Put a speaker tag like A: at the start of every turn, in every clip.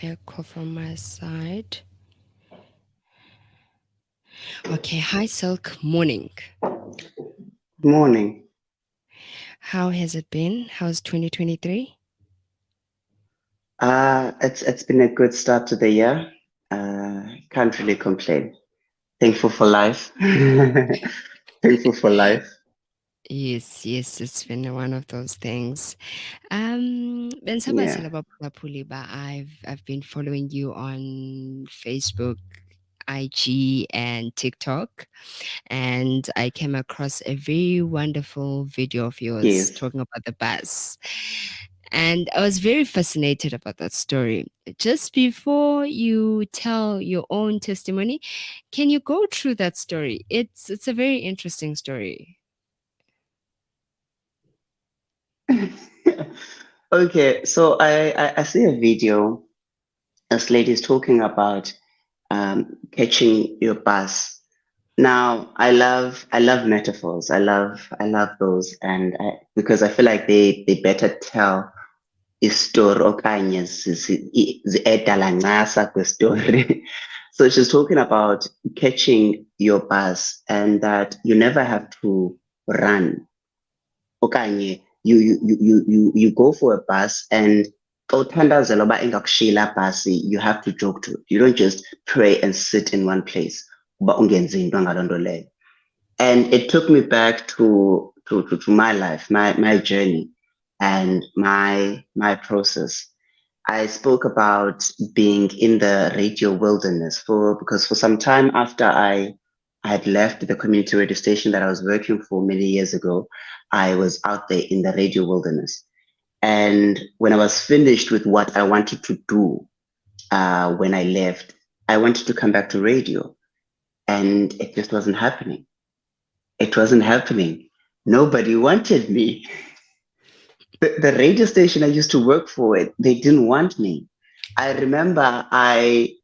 A: Okay, call from my side. Okay, hi Silk, morning.
B: Morning.
A: How has it been? How's 2023?
B: It's been a good start to the year. Can't really complain. Thankful for life. Thankful for life.
A: Yes, yes, it's been one of those things.
B: Yeah.
A: Bensabazela Puliba, I've been following you on Facebook, IG, and TikTok, and I came across a very wonderful video of yours
B: Yes.
A: talking about the bus. And I was very fascinated about that story. Just before you tell your own testimony, can you go through that story? It's a very interesting story.
B: Okay. So I see a video. This lady is talking about catching your bus. Now, I love metaphors. I love those, and because I feel like they better tell istori okanye zi-edala ncasa kwistori. So she's talking about catching your bus and that you never have to run. Okanye you go for a bus and xa uthandazela uba ingakushiyela basi, you have to joke to it. You don't just pray and sit in one place uba ungenzi into ngaloo nto leyo. And it took me back to my life, my journey and my process. I spoke about being in the radio wilderness because for some time after I had left the community radio station that I was working for many years ago, I was out there in the radio wilderness. And when I was finished with what I wanted to do when I left, I wanted to come back to radio, and it just wasn't happening. It wasn't happening. Nobody wanted me. The radio station I used to work for, they didn't want me. I remember I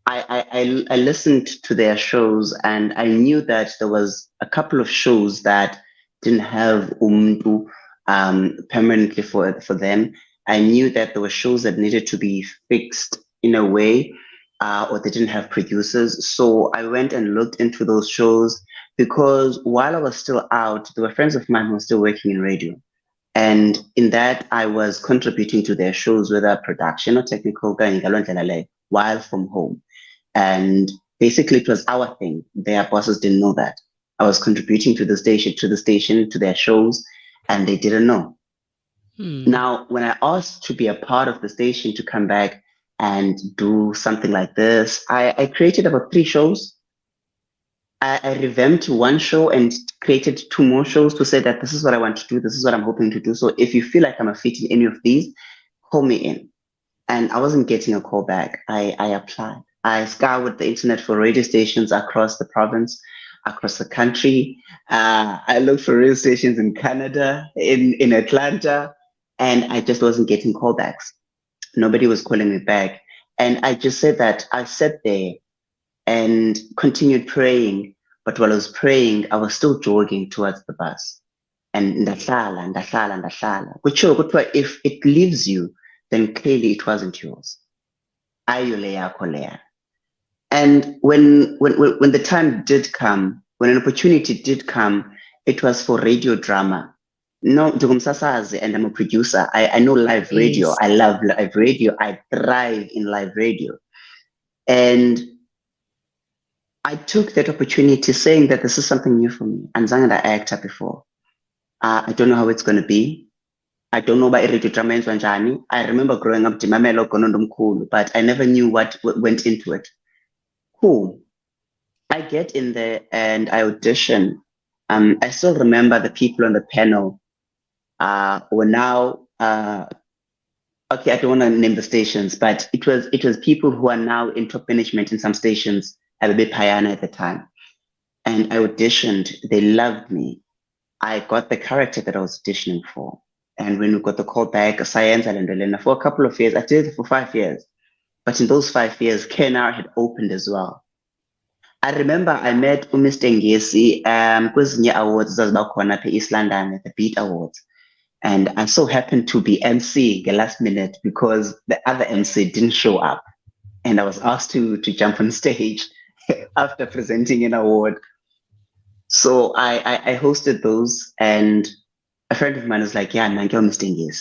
B: listened to their shows and I knew that there was a couple of shows that didn't have umuntu permanently for them. I knew that there were shows that needed to be fixed in a way, or they didn't have producers. So I went and looked into those shows because while I was still out, there were friends of mine who were still working in radio. And in that, I was contributing to their shows, whether production or technical, while from home. And basically, it was our thing. Their bosses didn't know that. I was contributing to the station, to their shows, and they didn't know.
A: Hmm.
B: Now, when I asked to be a part of the station to come back and do something like this, I created about 3 shows. I revamped one show and created 2 more shows to say that this is what I want to do. This is what I'm hoping to do. So if you feel like I'm a fit in any of these, call me in. And I wasn't getting a call back. I applied. I scoured the internet for radio stations across the province, across the country. I looked for radio stations in Canada, in Atlanta, and I just wasn't getting callbacks. Nobody was calling me back. And I just said that I sat there and continued praying. But while I was praying, I was still jogging towards the bus. And ndahlala. If it leaves you, then clearly it wasn't yours. Ayo yakho leya. And when the time did come, when an opportunity did come, it was for radio drama. No, Jugumsasazi, and I'm a producer. I know live radio.
A: Yes.
B: I love live radio. I thrive in live radio. And I took that opportunity saying that this is something new for me. And Zanga actor before. I don't know how it's going to be. I don't know about radio drama yenziwa njani. I remember growing up Dimamelo Gonondomkhulu, but I never knew what went into it. Cool. I get in there and I audition. I still remember the people on the panel were now okay, I don't want to name the stations, but it was people who are now in top management in some stations at a bit Payana at the time. And I auditioned. They loved me. I got the character that I was auditioning for. And when we got the call back, Science and for a couple of years, I did it for 5 years. But in those 5 years, KNR had opened as well. I remember I met Mr. Ngesi kwezinye awards ezaziba khona apha e-East London, the Beat Awards. And I so happened to be MC the last minute because the other MC didn't show up. And I was asked to jump on stage after presenting an award. So I hosted those, and a friend of mine was like, "Yeah, man, go Mr. Ngis."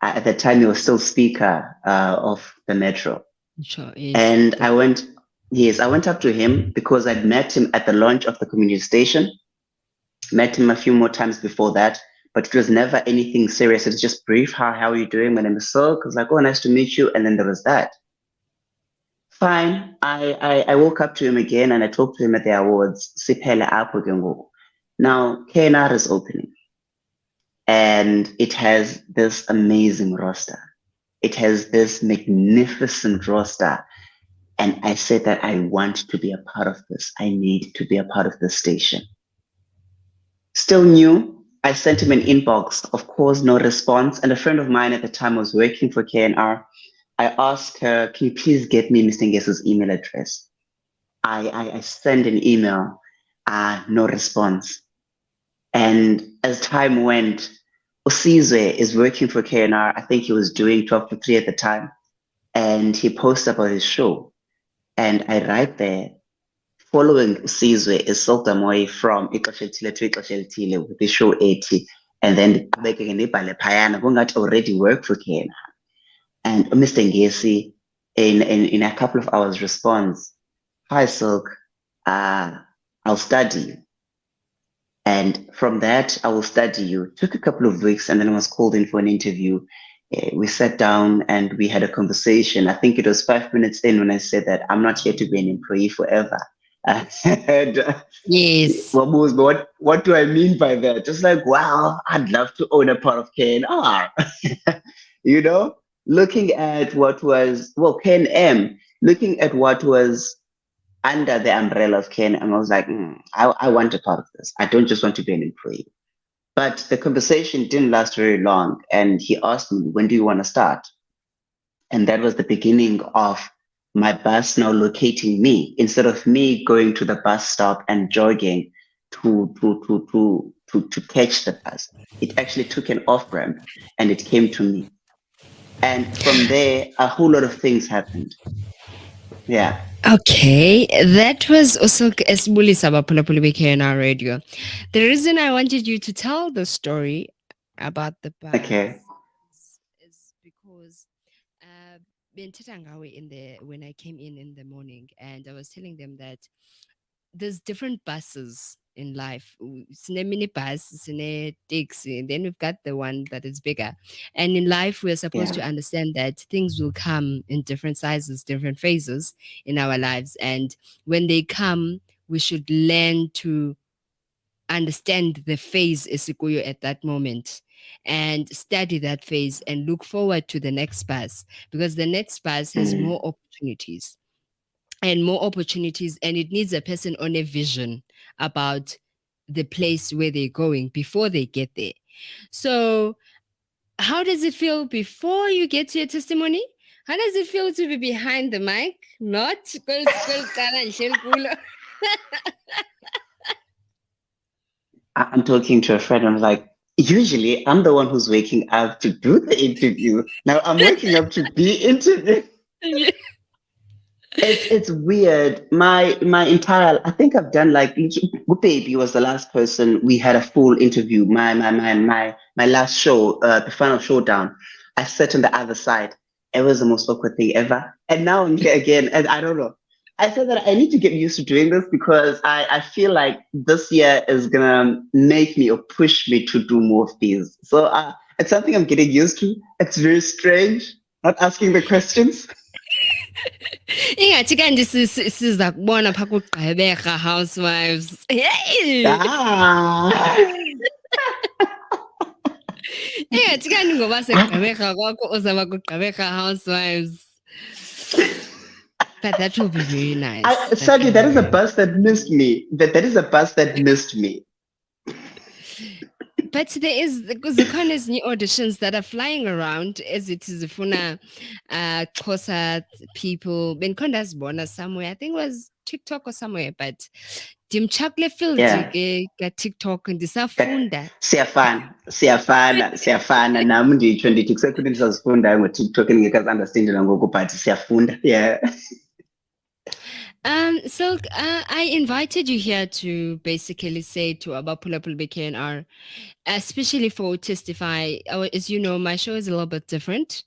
B: At that time, he was still speaker of the Metro.
A: Sure, yes.
B: And yes, I went up to him because I'd met him at the launch of the community station, met him a few more times before that, but it was never anything serious. It was just brief. How are you doing? My name is Silk. I was like, oh, nice to meet you. And then there was that. Fine. I woke up to him again and I talked to him at the awards. Siphele apho ke ngoku. Now, KNR is opening and it has this amazing roster. It has this magnificent roster. And I said that I want to be a part of this. I need to be a part of this station. Still new. I sent him an inbox. Of course, no response. And a friend of mine at the time was working for KNR. I asked her, can you please get me Mr. Ngesa's email address? I sent an email, no response. And as time went, Osizwe is working for KNR. I think he was doing 12 to 3 at the time. And he posted about his show. And I write there, following Sizwe is Sultamoy from Ixesha Elithile to Ixesha Elithile with the show 80. And then Abeke Nibale Payana, going to already work for KNR. And Mr. Ngesi, in a couple of hours, responds, hi, Silk, I'll study you. And from that, I will study you. Took a couple of weeks and then I was called in for an interview. We sat down and we had a conversation. I think it was 5 minutes in when I said that I'm not here to be an employee forever. And
A: Yes.
B: what do I mean by that? Just like, wow, I'd love to own a part of KNR. You know, looking at what was, well, KNM, looking at what was under the umbrella of KNM, I was like, I want a part of this. I don't just want to be an employee. But the conversation didn't last very long. And he asked me, when do you want to start? And that was the beginning of my bus now locating me. Instead of me going to the bus stop and jogging to catch the bus, it actually took an off ramp and it came to me. And from there, a whole lot of things happened. Yeah.
A: Okay, that was also Esbulisa Bapulapuli KNR radio. The reason I wanted you to tell the story about the
B: Okay.
A: bus is because benthetha ngawe in the when I came in the morning, and I was telling them that there's different buses in life. Sine minibus, sine taxi, and then we've got the one that is bigger. And in life, we're supposed to
B: Yeah.
A: understand that things will come in different sizes, different phases in our lives. And when they come, we should learn to understand the phase isikuyo at that moment and study that phase and look forward to the next bus, because the next bus has more
B: Mm,
A: opportunities and more opportunities, and it needs a person on a vision about the place where they're going before they get there. So how does it feel before you get to your testimony? How does it feel to be behind the mic, not
B: I'm talking to a friend. I'm like, usually I'm the one who's waking up to do the interview. Now I'm waking up to be interviewed. It's weird. My entire I think I've done like Baby was the last person we had a full interview. My last show, the final showdown. I sat on the other side. It was the most awkward thing ever. And now I'm here again, and I don't know. I said that I need to get used to doing this because I feel like this year is gonna make me or push me to do more of these. So it's something I'm getting used to. It's very strange not asking the questions.
A: ingathi kanje siza kubona phaa kugqibeka housewives. Hey!
B: Ah.
A: Ingathi kanti ngoba segqibeka kwakho uzawuba kugqibeka housewives. But that will be very nice. That
B: Sadly,
A: will
B: that
A: be
B: is a
A: very
B: bus that missed me. That is a bus that missed me.
A: But there is because the is new auditions that are flying around as it is funa Xhosa people. Benkonda's born somewhere. I think it was TikTok or somewhere, but Dimchakle field
B: Yeah.
A: TikTok and
B: Ka-
A: disafunda.
B: siyafana nami nditsho ndithi kusekhona ndisazifundayo ngotiktok ndingekazi-understande nangoku but siyafunda. Yeah.
A: Silk, I invited you here to basically say to Abapula Pulbeke and R, especially for Testify. As you know, my show is a little bit different.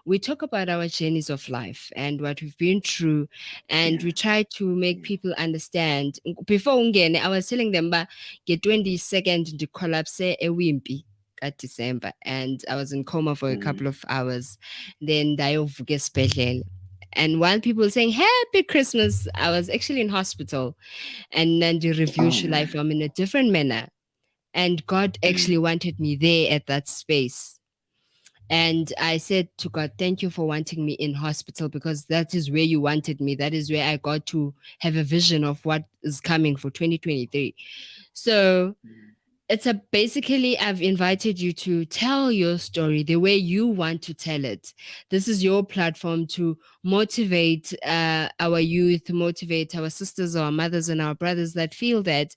A: We talk about our journeys of life and what we've been through, and
B: Yeah.
A: we try to make people understand. Before Ungen, I was telling them, but get 22nd to collapse a wimpy at December, and I was in coma for a couple
B: Mm.
A: of hours. Then die of special. And while people were saying Happy Christmas, I was actually in hospital, and then the review
B: Oh
A: should life
B: man.
A: from in a different manner. And God actually
B: Mm.
A: wanted me there at that space. And I said to God, thank you for wanting me in hospital because that is where you wanted me. That is where I got to have a vision of what is coming for 2023. So it's a basically I've invited you to tell your story the way you want to tell it. This is your platform to motivate our youth, motivate our sisters, our mothers, and our brothers that feel that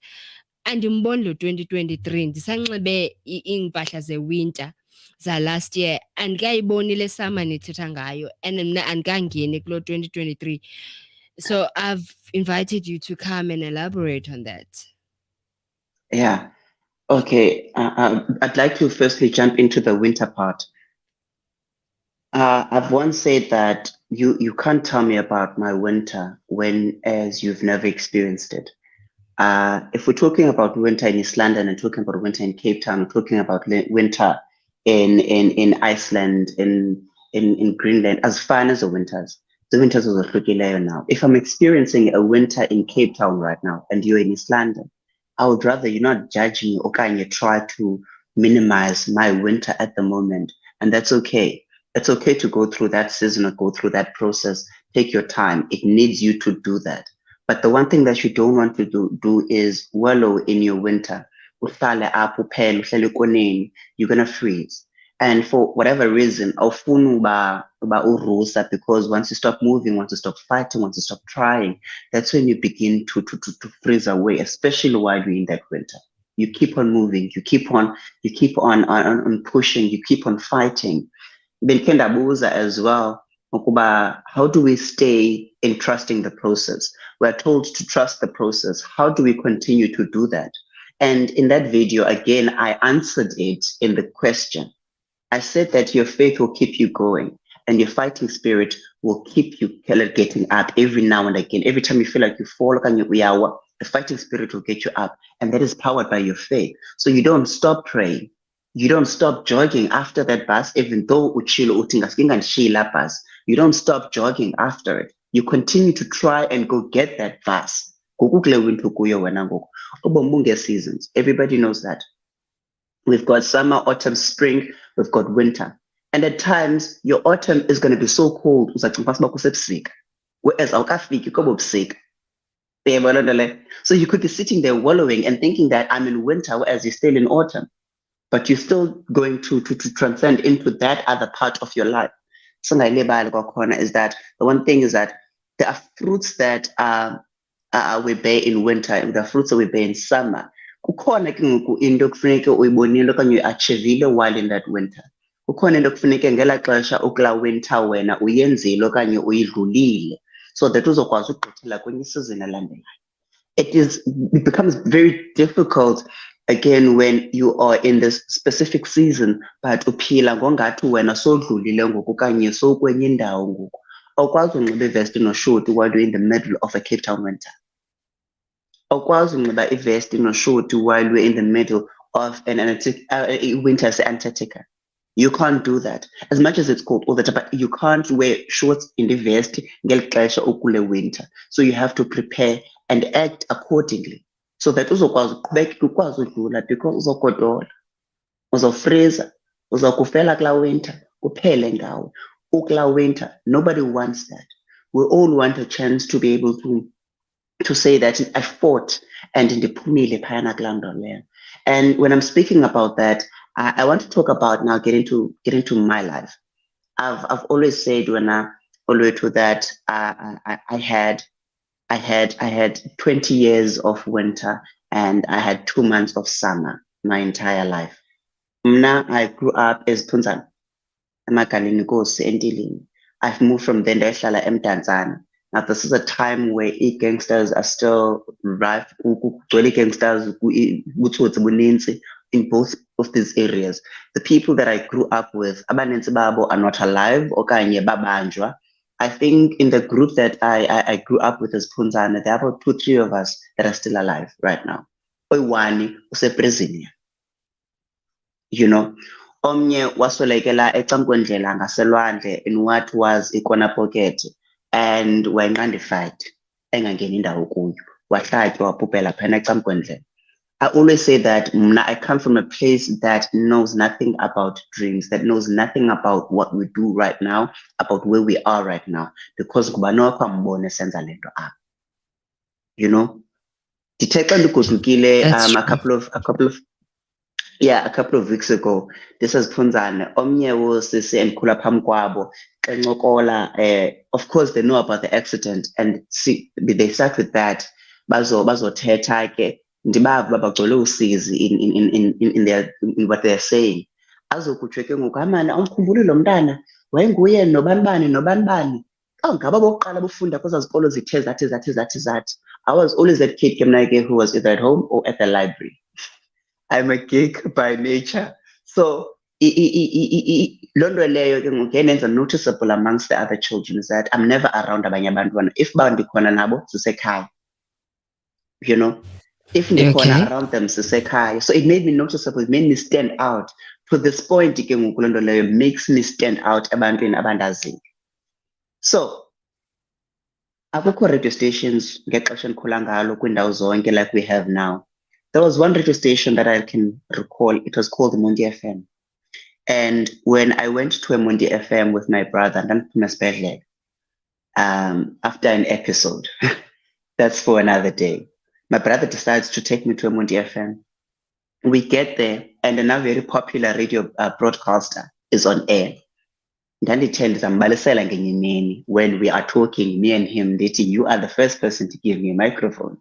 A: andimboni lo 2023 ndisanxibe iimpahla zewinter za last year andikayiboni le summer nithetha ngayo and mna andikangeni kulo 2023. So I've invited you to come and elaborate on that.
B: Yeah. Okay. I'd like to firstly jump into the winter part. I've once said that you can't tell me about my winter when as you've never experienced it. If we're talking about winter in East London and talking about winter in Cape Town, we're talking about winter in Iceland, in Greenland, as fine as the winters was a now. If I'm experiencing a winter in Cape Town right now and you're in East London, I would rather you not judge me or kind of try to minimize my winter at the moment. And that's okay. It's okay to go through that season or go through that process. Take your time. It needs you to do that. But the one thing that you don't want to do is wallow in your winter. Uhlale apho uphele, uhlale ekoneni, you're gonna freeze. And for whatever reason, awufuni uba urusa because once you stop moving, once you stop fighting, once you stop trying, that's when you begin to freeze away, especially while you're in that winter. You keep on moving, you keep on pushing, you keep on fighting. Benkhe ndabuza as well ukuba how do we stay in trusting the process? We're told to trust the process. How do we continue to do that? And in that video, again, I answered it in the question. I said that your faith will keep you going and your fighting spirit will keep you getting up every now and again. Every time you feel like you fall, the fighting spirit will get you up. And that is powered by your faith. So you don't stop praying. You don't stop jogging after that bus, even though uchilo utinga shila bus. You don't stop jogging after it. You continue to try and go get that bus. Seasons. Everybody knows that. We've got summer, autumn, spring, we've got winter. And at times, your autumn is going to be so cold, whereas awukafiki kobo busika. So you could be sitting there wallowing and thinking that I'm in winter, whereas you're still in autumn, but you're still going to transcend into that other part of your life. So is that the one thing is that there are fruits that we bear in winter and there are fruits that we bear in summer. Kukhona ke ngoku into kufuneka uyibonile okanye uyiachivile while in that winter. Kukhona into kufuneka ngela xesha ukula winter wena uyenzile okanye uyidlulile so that uzokwazi ugqithela kwenye isizini elandelayo. It becomes very difficult again when you are in this specific season but uphila ngongathi wena sowudlulile ngoku okanye sowukwenye indawo ngoku. Awukwazi unxiba ivesti noshoti while you're in the middle of a Cape Town winter. Awukwazi unxiba ivesti noshoti while we're in the middle of an winter Antarctica. You can't do that. As much as it's cold all the time, but you can't wear shorts in the vest ngeli xesha ukule winter. So you have to prepare and act accordingly. So that uzokwazi uqhubeka ukwazi udlula because uzogodola. Uzofreeza, uzokufela kula winter, kuphele ngawe. Ukula winter, nobody wants that. We all want a chance to be able to say that I fought and ndiphumile phayana kulaa nto leyo. And when I'm speaking about that, I want to talk about now get into my life. I've always said when I always to that I had 20 years of winter and I had 2 months of summer my entire life. Mna, I grew up as Punzan, emagaleni Nkosi eNtilini. I've moved from there ndayohlala eMdantsane. Now this is a time where gangsters are still rife, kugcwele gangsters, ubutsotsi buninzi in both of these areas. The people that I grew up with, abaninzi babo are not alive okanye babanjwa. I think in the group that I grew up with as Punzane, there are about 2, 3 of us that are still alive right now. Oyi-one useprison, you know. Omnye waswelekela ecankwendlela ngaselwandle in what was ikona pocket and wayenqandified engangeni indawo kuyo wahlatywa wabhubhela phana ecankwendlela. I always say that mna, I come from a place that knows nothing about dreams, that knows nothing about what we do right now, about where we are right now, because ngubani wakho ambone senza le nto apha, you know. Ndithe xa ndigodukile
A: That's true.
B: a couple of weeks ago, this was Punzane. Omnye wosisi endikhula phambi kwabo xa encokola, of course they know about the accident and see, they start with that. Bazothetha ke ndibava uba bagcwele usizi in what they're saying. Azokutsho ke ngoku amane awumkhumbuli lo mntana wayenguye nobani bani nobani bani. Oh, ngaba bokuqala bufunda kwezaa zikolo zithe zathi. I was always that kid ke mna ke who was either at home or at the library. I'm a geek by nature. So loo nto leyo ke ngoku yendenza noticeable amongst the other children is that I'm never around abanye abantwana. If uba ndikhona nabo sisekhaya, you know. If ndikhona
A: Okay.
B: around them sisekhaya. So it made me noticeable, it made me stand out. To this point ke ngoku loo nto leyo makes me stand out ebantwini abandaziyo. So akukho radio stations ngexesha endikhula ngalo kwiindawo zonke like we have now. There was one radio station that I can recall. It was called Mundi FM. And when I went to a Mundi FM with my brother, after an episode, that's for another day. My brother decides to take me to a Mundi FM. We get there, and a now very popular radio broadcaster is on air. Ndandithenda ndizambalisela ngenye imini when we are talking, me and him, ndithi, you are the first person to give me a microphone.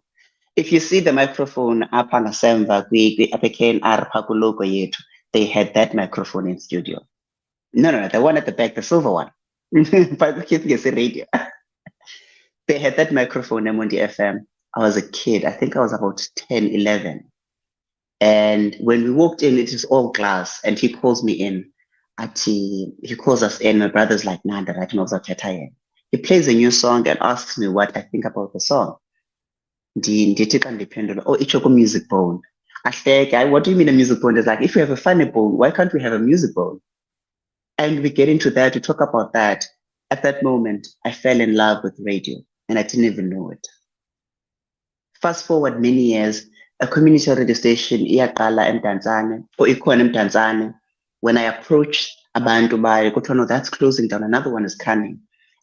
B: If you see the microphone apha ngasemva apha eKNR phaa kulogo yethu, they had that microphone in studio. No, the one at the back, the silver one. Radio. They had that microphone on the FM. I was a kid. I think I was about 10, 11. And when we walked in, it is all glass. And he calls me in. He calls us in. My brother's like, nah, that knows what he plays a new song and asks me what I think about the song. Ndithi xa ndiphendula, oh, itsho music bone. Ahleke, what do you mean a music bone? It's like, if you have a funny bone, why can't we have a music bone? And we get into that, we talk about that. At that moment, I fell in love with radio and I didn't even know it. Fast forward many years, a community radio station iyaqala eMdantsane, or ikhona eMdantsane. When I approach abantu bayo, kuthiwa no, that's closing down, another one is coming.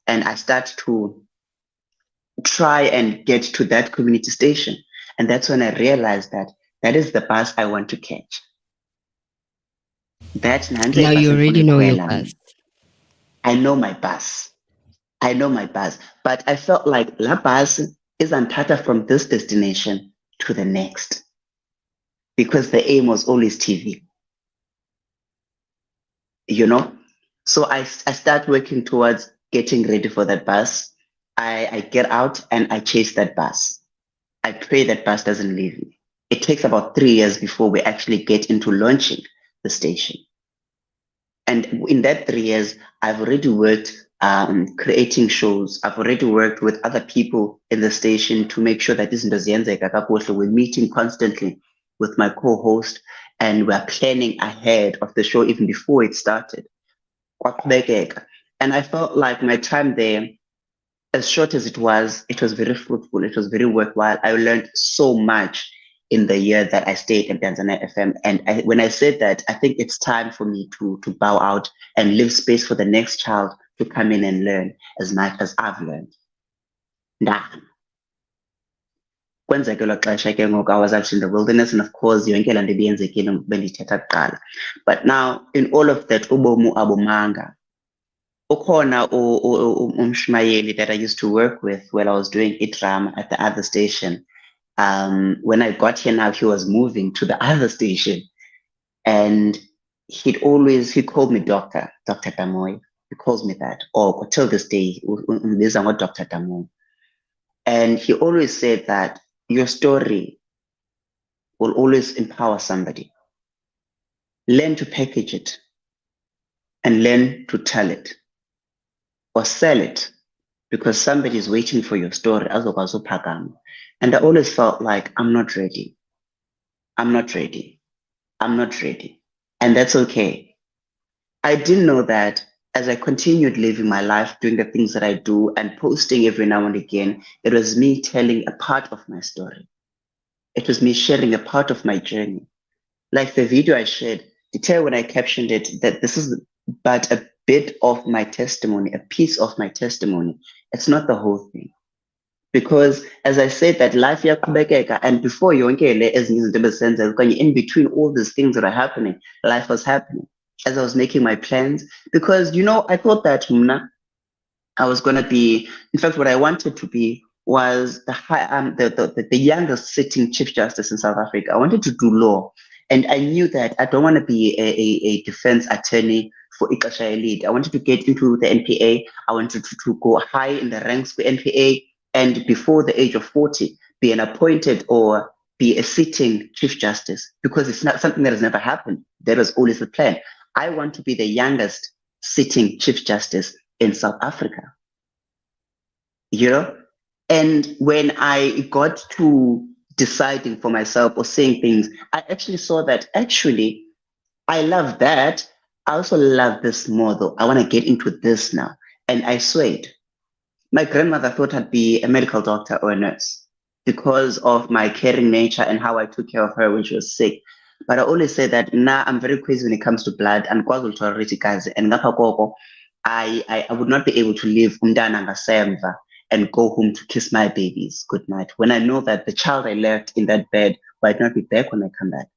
B: And I start to try and get to that community station. And that's when I realized that that is the bus I want to catch. That's nantso
A: Now
B: ibhasi
A: you
B: endifuna
A: already know your
B: uyikhwela mna.
A: bus.
B: I know my bus. I know my bus. But I felt like la bus izandithatha from this destination to the next. Because the aim was always TV. You know? So I start working towards getting ready for that bus. I get out and I chase that bus. I pray that bus doesn't leave me. It takes about 3 years before we actually get into launching the station. And in that 3 years, I've already worked creating shows. I've already worked with other people in the station to make sure that this is we're meeting constantly with my co-host and we're planning ahead of the show even before it started. And I felt like my time there, as short as it was very fruitful. It was very worthwhile. I learned so much in the year that I stayed in Tanzania FM. And when I said that, I think it's time for me to bow out and leave space for the next child to come in and learn as much as I've learned. Nah. kwenzeke elo xesha ke ngoku I was actually in the wilderness, and of course yonke laa nto ibiyenzekile bendithetha kuqala. But now in all of that ubomi abumanga. Ukhona umshmayeli that I used to work with when I was doing drama at the other station. When I got here now, he was moving to the other station, and he called me Dr. Tamoy. He calls me that, or till this day, Dr. Tamoy. And he always said that your story will always empower somebody. Learn to package it and learn to tell it or sell it, because somebody is waiting for your story. And I always felt like I'm not ready. I'm not ready. I'm not ready. And that's okay. I didn't know that as I continued living my life, doing the things that I do and posting every now and again, it was me telling a part of my story. It was me sharing a part of my journey. Like the video I shared, detail when I captioned it, that this is but a bit of my testimony, a piece of my testimony. It's not the whole thing. Because as I said, that life iyaqhubekeka, and before yonke le ezinye izinto ebezenza okanye in between all these things that are happening, life was happening as I was making my plans. Because I thought that I was gonna be, in fact, what I wanted to be was the youngest sitting Chief Justice in South Africa. I wanted to do law, and I knew that I don't want to be a defense attorney for Ikasha Elite. I wanted to get into the NPA. I wanted to go high in the ranks for NPA, and before the age of 40, be an appointed or be a sitting Chief Justice, because it's not something that has never happened. That was always the plan. I want to be the youngest sitting Chief Justice in South Africa. And when I got to deciding for myself or saying things, I actually saw that actually I love that. I also love this more though. I want to get into this now. And I swayed. My grandmother thought I'd be a medical doctor or a nurse because of my caring nature and how I took care of her when she was sick. But I always say that I'm very crazy when it comes to blood and and I would not be able to leave umntana ngasemva and go home to kiss my babies good night when I know that the child I left in that bed might not be back when I come back.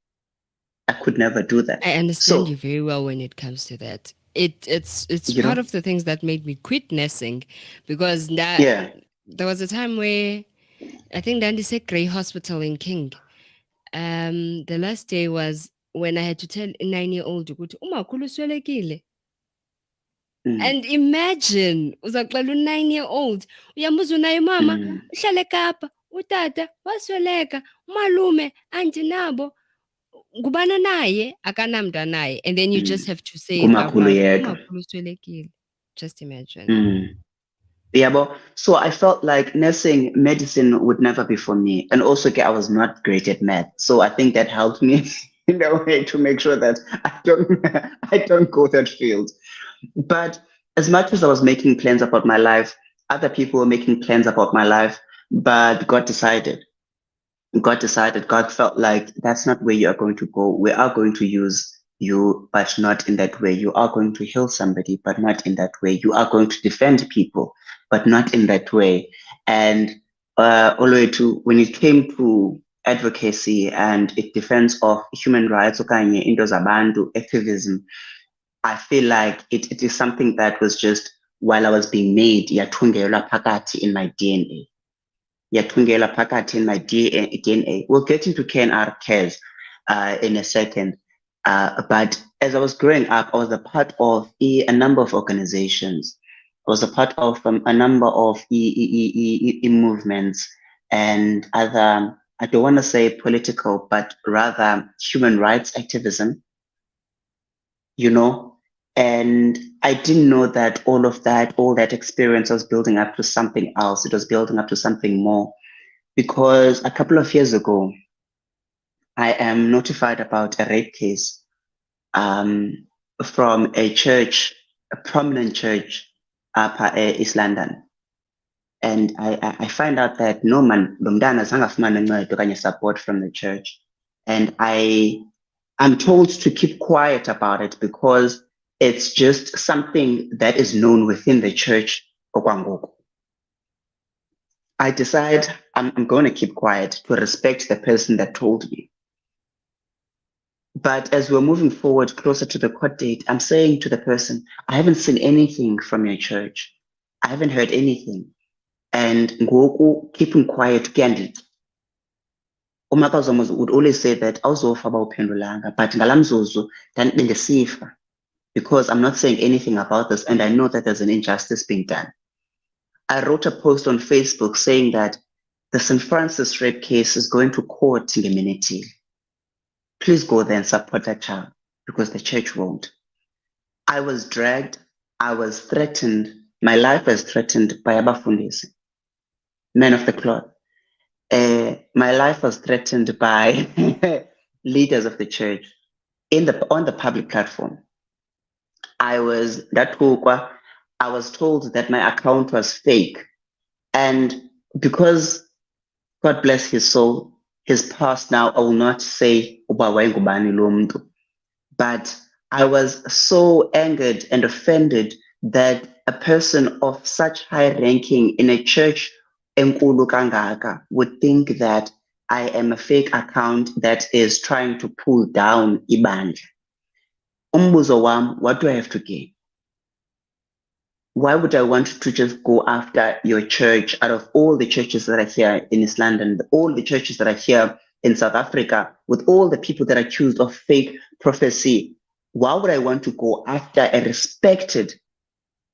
B: I could never do that.
A: I understand you
B: So,
A: very well when it comes to that. It's
B: you
A: part
B: know,
A: of the things that made me quit nursing, because
B: yeah.
A: there was a time where I think Dandy said Grey Hospital in King. The last day was when I had to tell a 9-year-old ukuthi umakhulu uswelekile.
B: Mm,
A: And imagine uzaxela u-9-year-old uyambuza unayo mama
B: mm,
A: uhlala eKapa, utata wasweleka, umalume andinabo, ngubana naye akanamntanaye, and then you just
B: mm.
A: have to say it out
B: Ngumakhulu
A: loud,
B: yedwa.
A: umakhulu uswelekile. Just imagine.
B: Mm. Yeah, but so I felt like nursing medicine would never be for me. And also, okay, I was not great at math. So I think that helped me in a way to make sure that I don't go that field. But as much as I was making plans about my life, other people were making plans about my life, but God decided. God felt like that's not where you are going to go. We are going to use you, but not in that way. You are going to heal somebody, but not in that way. You are going to defend people, but not in that way. And Owethu, when it came to advocacy and it defense of human rights, okanye into zabantu, activism, I feel like it is something that was just while I was being made, yathungelwa phakathi in my DNA. Yathungela pakati in my DNA. We'll get into KNR cares in a second. But as I was growing up, I was a part of a number of organizations. I was a part of a number of movements and other, I don't want to say political, but rather human rights activism, you know. And I didn't know that all that experience was building up to something else. It was building up to something more, because a couple of years ago, I am notified about a rape case um, from a church, a prominent church up East London. And I find out that no man, Lumdana Zangafumana uncedo okanye support from the church. And I'm told to keep quiet about it because it's just something that is known within the church okwangoku. I decide I'm going to keep quiet to respect the person that told me. But as we're moving forward closer to the court date, I'm saying to the person, I haven't seen anything from your church. I haven't heard anything. And ngoku keeping quiet candid. Umakazomozo would always say that awuzofa bawuphendulanga, but ngalamzuzu bendisifa because I'm not saying anything about this and I know that there's an injustice being done. I wrote a post on Facebook saying that the St. Francis rape case is going to court in the minute. Please go there and support that child because the church won't. I was dragged. I was threatened. My life was threatened by abafundisi, men of the cloth. My life was threatened by leaders of the church on the public platform. I was told that my account was fake, and because God bless his soul, his past now, I will not say uba wayengubani lo mntu. But I was so angered and offended that a person of such high ranking in a church enkulu kangaka would think that I am a fake account that is trying to pull down ibandla. Umbuzo wam, what do I have to gain? Why would I want to just go after your church out of all the churches that are here in East London, all the churches that are here in South Africa, with all the people that are accused of fake prophecy? Why would I want to go after a respected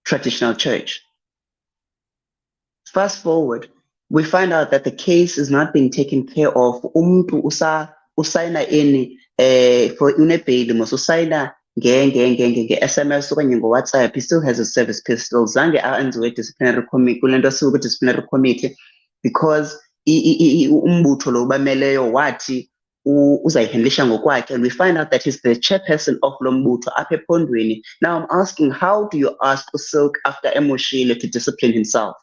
B: traditional church? Fast forward, we find out that the case is not being taken care of. Umuntu usayina ini for unebheli mos usayina nge-SMS okanye ngo-WhatsApp. He still has a service pistol. Zange aenziwe disciplinary committee kule nto asiwe disciplinary committee because umbutho lo bameleyo wathi uzayihandlisha ngokwakhe, and we find out that he's the chairperson of lo mbutho apha ephondweni. Now I'm asking, how do you ask uSilk after emoshile to discipline himself?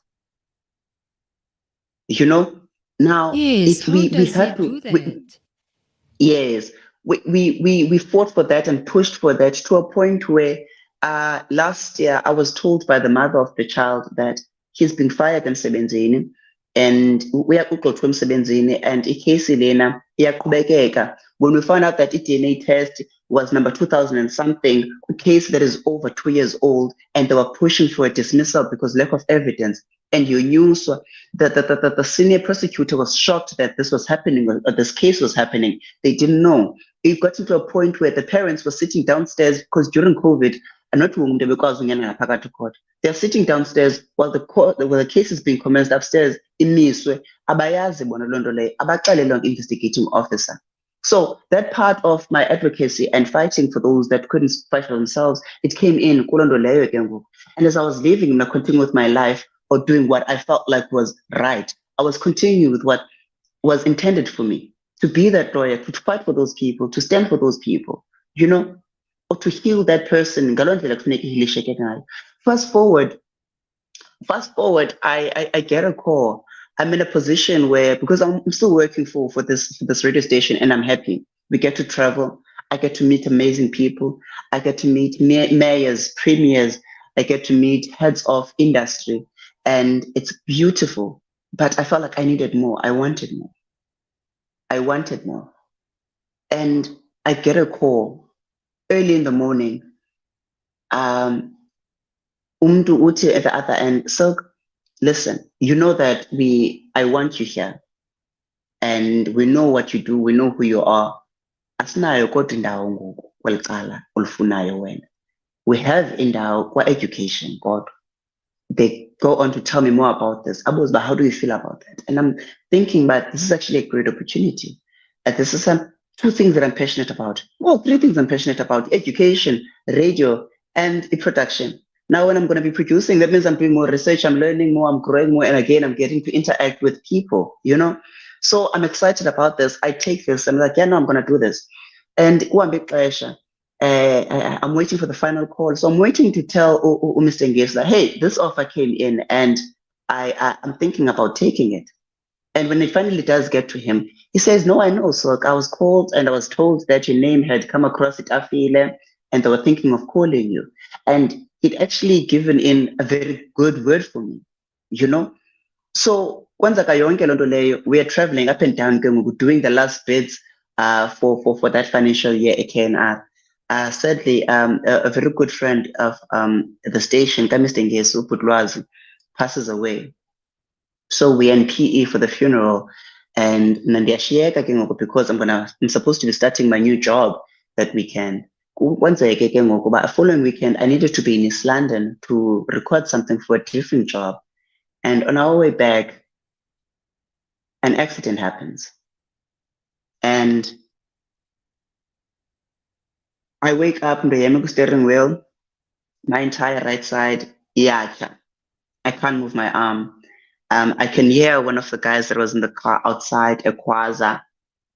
B: You know, now
A: Yes, how
B: we
A: does he
B: had
A: do
B: to
A: that?
B: yes, we fought for that and pushed for that to a point where last year I was told by the mother of the child that he's been fired emsebenzini and uyakuxothwa emsebenzini and ikhesi lena iyaqhubekeka. When we found out that DNA test was number 2000 and something, a case that is over 2 years old, and they were pushing for a dismissal because lack of evidence. And you knew so that the senior prosecutor was shocked that this was happening, or this case was happening. They didn't know. It got into a point where the parents were sitting downstairs because during COVID, and not because they're sitting downstairs while the case is being commenced upstairs in Miswe, abayazi bona lonto leyo, abaxelelwa investigating officer. So that part of my advocacy and fighting for those that couldn't fight for themselves, it came in kuloo nto leyo ke ngoku. And as I was leaving and continuing with my life or doing what I felt like was right, I was continuing with what was intended for me, to be that lawyer, to fight for those people, to stand for those people, you know, or to heal that person. Ngaloo ndlela kufuneka ihilisheke ngayo. Fast forward, I get a call. I'm in a position where, because I'm still working for this radio station and I'm happy, we get to travel. I get to meet amazing people. I get to meet mayors, premiers. I get to meet heads of industry, and it's beautiful. But I felt like I needed more. I wanted more. I wanted more. And I get a call early in the morning. Umdu uti at the other end. So listen, you know that I want you here, and we know what you do. We know who you are. Asinayo kodwa indawo ngoku kweli cala olufunayo wena. We have indawo kwa-education kodwa. They go on to tell me more about this. Abuz, but how do you feel about that? And I'm thinking, but this is actually a great opportunity. This is two things that I'm passionate about. Well, three things I'm passionate about: education, radio, and the production. Now, when I'm going to be producing, that means I'm doing more research, I'm learning more, I'm growing more, and again, I'm getting to interact with people, you know? So I'm excited about this. I take this, I'm like, yeah, no, I'm going to do this. And I'm waiting for the final call. So I'm waiting to tell Mr. Engage that, hey, this offer came in and I'm thinking about taking it. And when it finally does get to him, he says, no, I know. So I was called and I was told that your name had come across it, Afile, and they were thinking of calling you. And he'd actually given in a very good word for me, you know? So kwenzeka yonke loo nto leyo. We are traveling up and down ke ngoku doing the last bits for that financial year at KNR. Sadly, a very good friend of the station, Mr. Ngesu Putlwazi, passes away. So we in PE for the funeral, and Nandiashiyeka ke ngoku because I'm supposed to be starting my new job that weekend. Kwenzeke ke ngoku uba following weekend I needed to be in East London to record something for a different job. And on our way back, an accident happens. And I wake up in the steering wheel, my entire right side, yacha. I can't move my arm. I can hear one of the guys that was in the car outside, a Kwaza.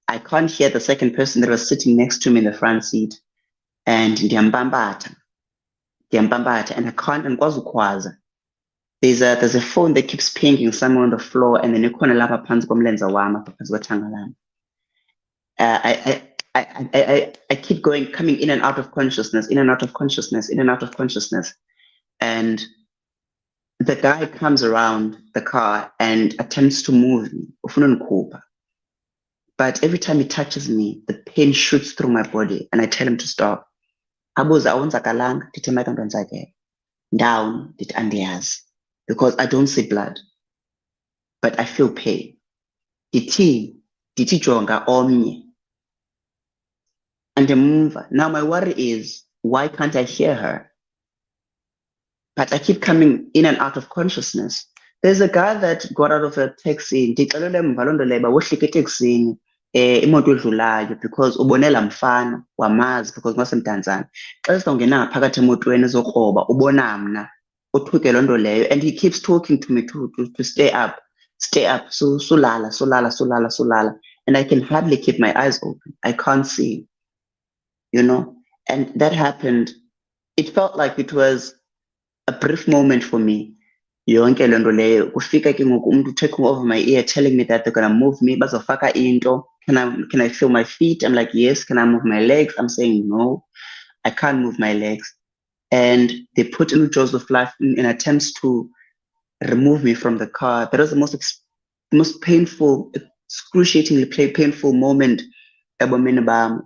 B: I can't hear the second person that was sitting next to me in the front seat. And ndiyambambata, and I can't andikwazi ukwaza. There's a phone that keeps pinging somewhere on the floor, and then ikhona lapha phantsi komlenze wam apha phantsi kwethanga lam. I keep going, coming in and out of consciousness, in and out of consciousness, in and out of consciousness. And the guy comes around the car and attempts to move me, ufuna undikhupha. But every time he touches me, the pain shoots through my body, and I tell him to stop. Abuza awonzakalanga, ndithi maka ndonzakele. Down, ndithi andiyazi, because I don't see blood, but I feel pain. Ndithi jonga omnye. And now my worry is, why can't I hear her? But I keep coming in and out of consciousness. There's a guy that got out of a taxi, ndixelele emva loo nto leyo uba wohlika eteksini imoto edlulayo because ubone laa mfana wamazi because ngosemdantsane. Xa sizawungena ngaphakathi emotweni ezokroba ubona mna othuke loo nto leyo, and he keeps talking to me to stay up, sulala. And I can hardly keep my eyes open. I can't see, you know? And that happened. It felt like it was a brief moment for me. Yonke loo nto leyo kufika ke ngoku umntu taking over my ear telling me that they're gonna move me, bazofaka into. Can I feel my feet? I'm like, yes. Can I move my legs? I'm saying no, I can't move my legs. And they put in jaws of life in attempts to remove me from the car. That was the most painful, excruciatingly painful moment ebomini bam.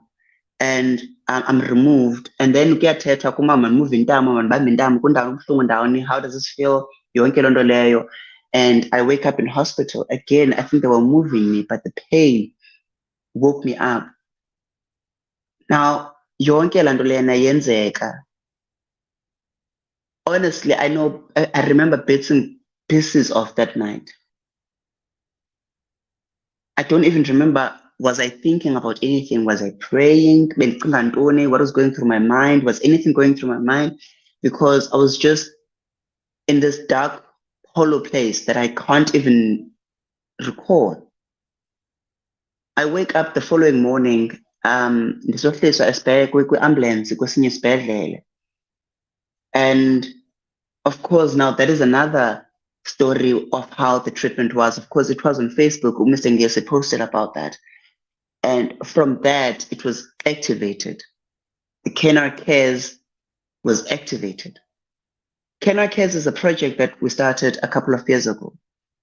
B: And I'm removed. And then kuyathethwa kumama move intamo, mandibambe intamo, kundawo kubuhlungu ndawoni, how does this feel? Yonke loo nto leyo. And I wake up in hospital. Again, I think they were moving me, but the pain woke me up. Now, yonke laa nto leyana yenzeka. Honestly, I remember bits and pieces of that night. I don't even remember, was I thinking about anything? Was I praying? What was going through my mind? Was anything going through my mind? Because I was just in this dark, hollow place that I can't even recall. I wake up the following morning, ndisohliswa esibhedlele kwi-ambulance kwesinye isibhedlele. And of course, now that is another story of how the treatment was. Of course, it was on Facebook. Mr. Ngese posted about that. And from that, it was activated. The KNR Cares was activated. KNR Cares is a project that we started a couple of years ago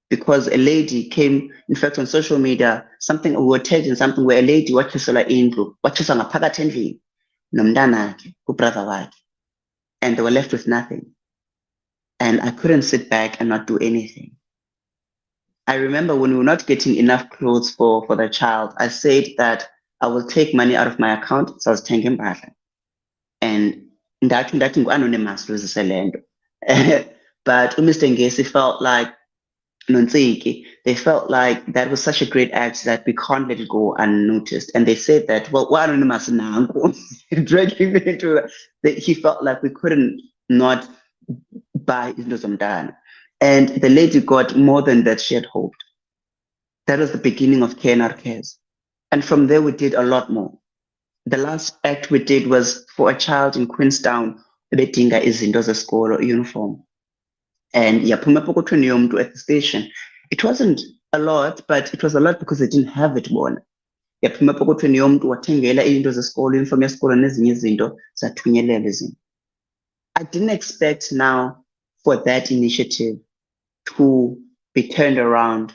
B: because a lady came, in fact, on social media, we were tagging something where a lady watshiselwa indlu, watshiswa ngaphakathi endlini nomntanakhe, ubrother wakhe, and they were left with nothing. And I couldn't sit back and not do anything. I remember when we were not getting enough clothes for the child, I said that I will take money out of my account, so I was taking impahla. And ndathi ngu-anonymous luzise le nto. But Mr. Ngesi felt like, Nontsiki, they felt like that was such a great act that we can't let it go unnoticed. And they said that, well, anonymous now, dragging me into that. He felt like we couldn't not buy into Zomdana. And the lady got more than that she had hoped. That was the beginning of KNR Cares. And from there, we did a lot more. The last act we did was for a child in Queenstown, ebedinga izinto zesikolo, uniform. And yaphuma epokothweni yomntu at the station. It wasn't a lot, but it was a lot because they didn't have it bona. Yaphuma epokothweni yomntu wathengela izinto zesikolo, uniform yesikolo nezinye izinto, zathunyelelwa izinto. I didn't expect now for that initiative to be turned around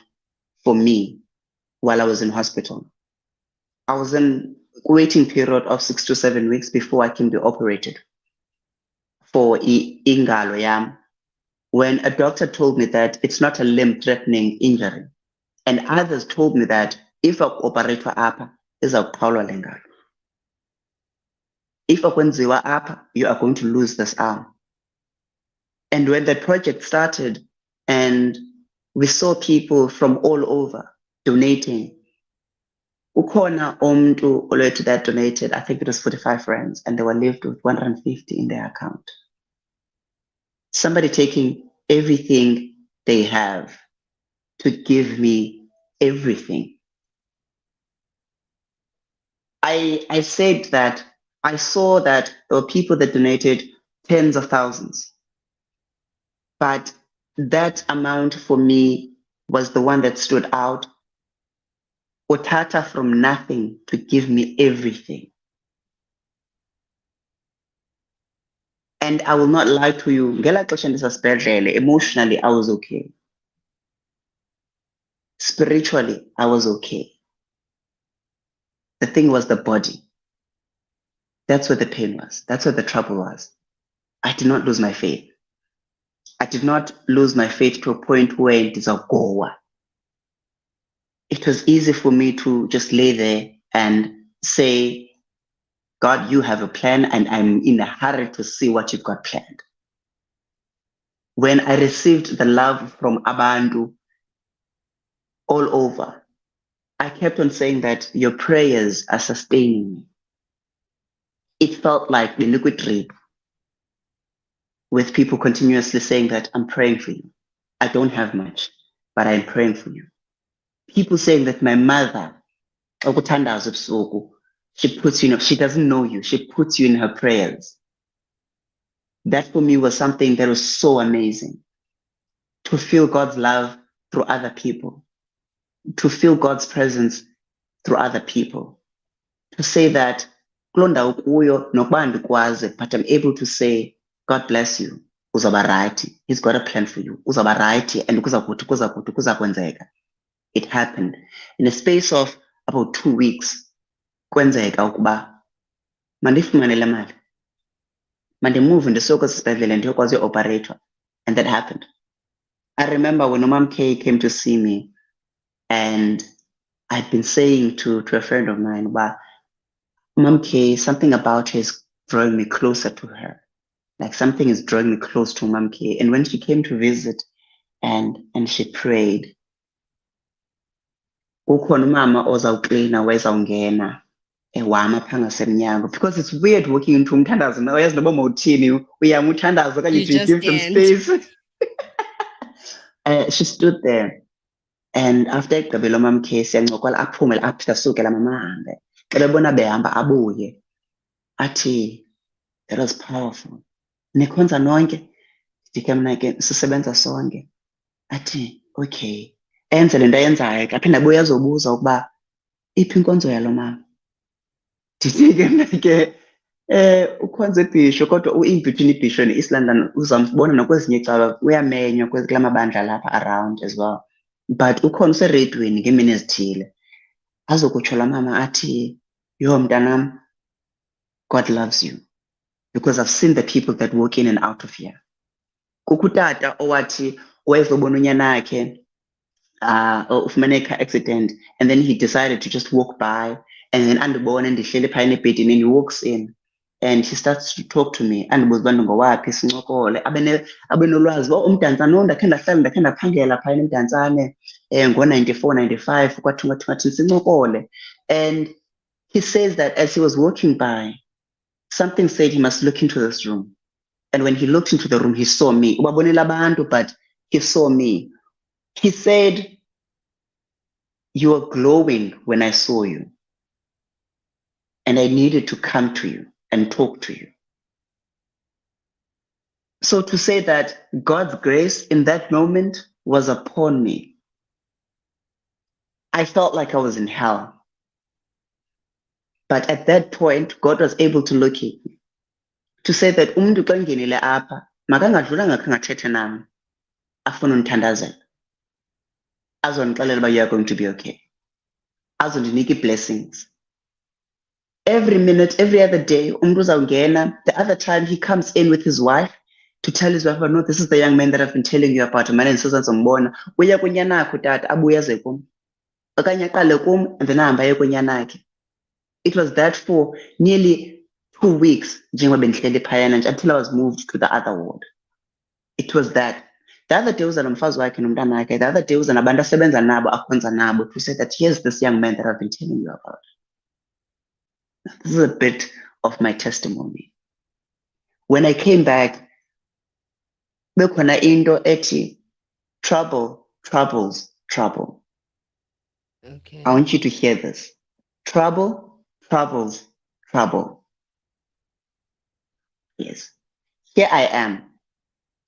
B: for me while I was in hospital. I was in waiting period of 6 to 7 weeks before I can be operated for ingalo yam. When a doctor told me that it's not a limb-threatening injury, and others told me that if I operate apha, izawuqhawulwa le ngalo. If akwenziwa apha, you are going to lose this arm. And when the project started, and we saw people from all over donating, ukhona umuntu Owethu that donated, I think it was 45 rands, and they were left with 150 in their account. Somebody taking everything they have to give me everything. I said that I saw that there were people that donated tens of thousands, but that amount for me was the one that stood out. Utata from nothing to give me everything. And I will not lie to you, emotionally, I was okay. Spiritually, I was okay. The thing was the body. That's where the pain was. That's where the trouble was. I did not lose my faith. I did not lose my faith to a point where it is a goa. It was easy for me to just lay there and say, God, you have a plan, and I'm in a hurry to see what you've got planned. When I received the love from Abantu all over, I kept on saying that your prayers are sustaining me. It felt like the liquid drip, with people continuously saying that I'm praying for you. I don't have much, but I'm praying for you. People saying that my mother, she puts you, she doesn't know you, she puts you in her prayers. That for me was something that was so amazing. To feel God's love through other people, to feel God's presence through other people, to say that, but I'm able to say, God bless you. Uzaba right. He's got a plan for you. Uzaba right. And it happened. In a space of about 2 weeks, kwenzeka ukuba mandifumane le mali. Mandimove ndisoko sisibhedlele ndiyokwazi operator. And that happened. I remember when Mom K came to see me, and I'd been saying to a friend of mine, but Mom K, something about her is drawing me closer to her. Like something is drawing me close to Mom K. And when she came to visit and she prayed, ukhona umama ozawuklina wezawungena ewama phaa ngasemnyango, because it's weird walking into umthandazo. Uyazi noba mawuthini, uyama uthandazo okanye you give them space. She stood there, and after egqibile uMam K siyancokola, aphume apha asuke la mama ahambe. Xa bebona behamba abuye athi, that was powerful. Nikhonza nonke? Ndike mna ke sisebenza sonke. Athi okay, enze le nto ayenzayo ke, aphinde abuye azobuza ukuba iphi inkonzo yalo mama. Ndithi ke mna ke ukhonza ibhisho, kodwa u-in-between ibhisho ne-East London uzambona nakwezinye icala uyamenywa kula mabandla lapha around as well. But ukhona useredweni ngeemini ezithile azokutsho la mama athi, yho mntanam, God loves you, because I've seen the people that walk in and out of here. Kukho utata owathi wayezobona unyana wakhe ufumene car accident, and then he decided to just walk by, and then andibone ndihleli phaya ebhedini, and he walks in and he starts to talk to me. Andibuza uba ndingowaphi, sincokole, abe nolwazi uba umdantsane ndakhe ndahlala ndakhe ndaphangela phaya emdantsane ngo-94, 95 kwathungathungathini sincokole. And he says that as he was walking by, something said he must look into this room. And when he looked into the room, he saw me. Ubabonela abantu, but he saw me. He said, you were glowing when I saw you, and I needed to come to you and talk to you. So to say that God's grace in that moment was upon me, I felt like I was in hell. But at that point, God was able to look at me, to say that umuntu xa ngenile apha makangadlulanga khange athethe nam afuna undithandazela. azondixelela uba you are going to be okay, azondinika ii-blessings. Every minute, every other day, umntu uzawungena. The other time he comes in with his wife to tell his wife, no, this is the young man that I've been telling you about. Mane ndisuza ndizombona. Uya kunyanakho tata, abuye aze kum. Okanye aqale kum and then ahambe aye kunyanakhe. It was that for nearly 2 weeks njengoba bendihleli phayana nje until I was moved to the other ward. It was that. The other day uza nomfazi wakhe nomntanakhe. The other day uza nabantu asebenza nabo akhonza nabo to say that here's this young man that I've been telling you about. This is a bit of my testimony. When I came back, bekhona into ethi trouble, troubles, trouble.
A: Okay.
B: I want you to hear this. Trouble, troubles, trouble. Yes. Here I am.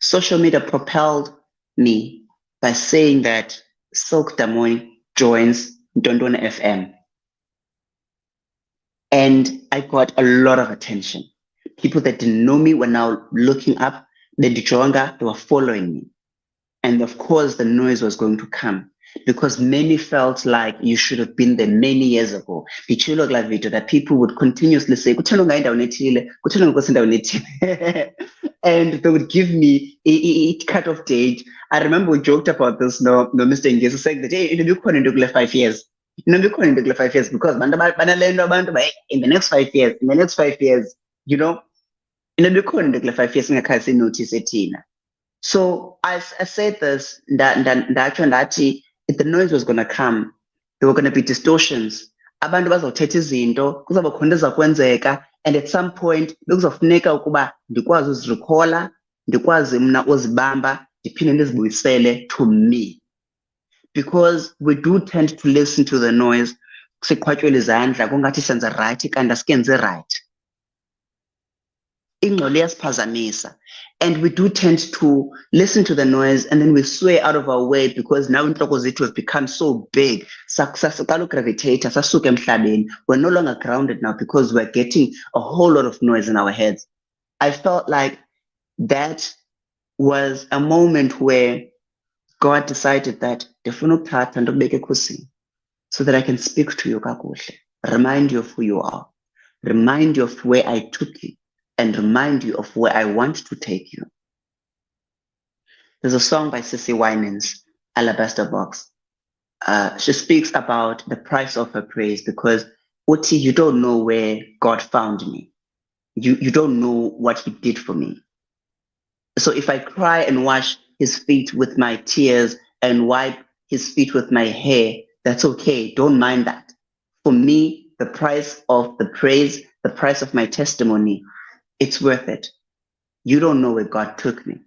B: Social media propelled me by saying that Silk Damoy joins Dondon FM. And I got a lot of attention. People that didn't know me were now looking up the Dijonga, they were following me. And of course, the noise was going to come because many felt like you should have been there many years ago. That people would continuously say, and they would give me a cut-off date. I remember we joked about this, no Mr. Ngesi, saying that, hey, you're going to 5 years. You're going to 5 years because in the next 5 years, you know, in the 5 years, I can't say notice it. So I said this, that if the noise was going to come, there were going to be distortions. Abantu bazothetha izinto, kuzaba khona ezakwenzeka, and at some point bekuzofuneka ukuba ndikwazi uzirikhola, ndikwazi mna uzibamba, ndiphinde ndizibuyisele to me. Because we do tend to listen to the noise, siqhwatyelwe izandla kungathi senza right kanti asikenzi right. Ingxolo iyasiphazamisa. And we do tend to listen to the noise and then we sway out of our way because now intloko zethu have become so big. We're no longer grounded now because we're getting a whole lot of noise in our heads. I felt like that was a moment where God decided that so that I can speak to you kakuhle, remind you of who you are, remind you of where I took you, and remind you of where I want to take you. There's a song by Sissy Winans, Alabaster Box. She speaks about the price of her praise because, Uti, you don't know where God found me. You don't know what he did for me. So if I cry and wash his feet with my tears and wipe his feet with my hair, that's okay. Don't mind that. For me, the price of the praise, the price of my testimony, it's worth it. You don't know where God took me.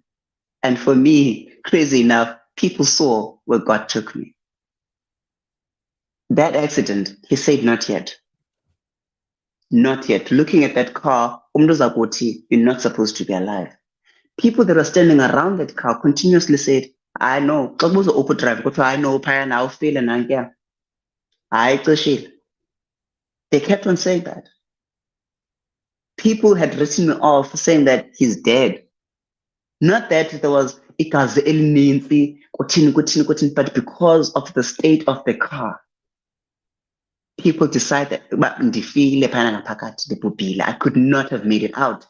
B: And for me, crazy enough, people saw where God took me. That accident, he said, not yet. Not yet. Looking at that car, you're not supposed to be alive. People that were standing around that car continuously said, I know. I know, I'll fail and They kept on saying that. People had written me off saying that he's dead. Not that there was ikaze elininzi, but because of the state of the car, people decided I could not have made it out.